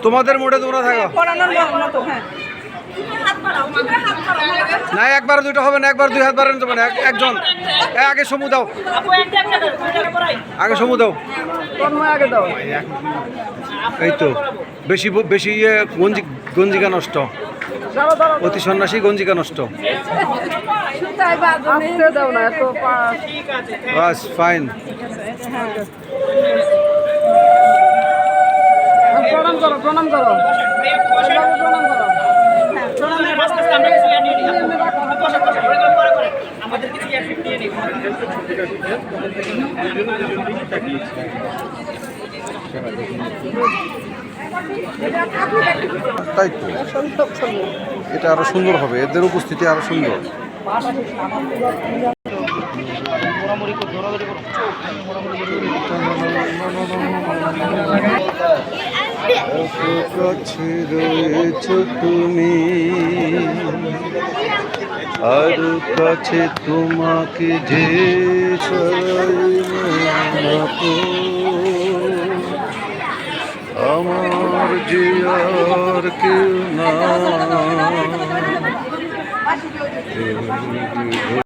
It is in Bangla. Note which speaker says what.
Speaker 1: তোমাদের মোড়ে তোমরা থাকো না, একবার দুইটা হবে না, একবার দুই হাত বাড়ানো যাবে না। একজন আগে সমু দাও, আগে সমু দাও, এই তো বেশি বেশি ইয়ে গঞ্জিকা নষ্ট, অতি সন্ন্যাসী গঞ্জিকা নষ্ট। বাস ফাইন।
Speaker 2: প্রণাম করো, প্রণাম করো, প্রণাম করো।
Speaker 1: তাই তো, এটা আরো সুন্দর হবে, এদের উপস্থিতি আরো সুন্দর। কাছে রয়েছ তুমি, আর কাছে তোমাকে যে আমার যে আর কেউ না।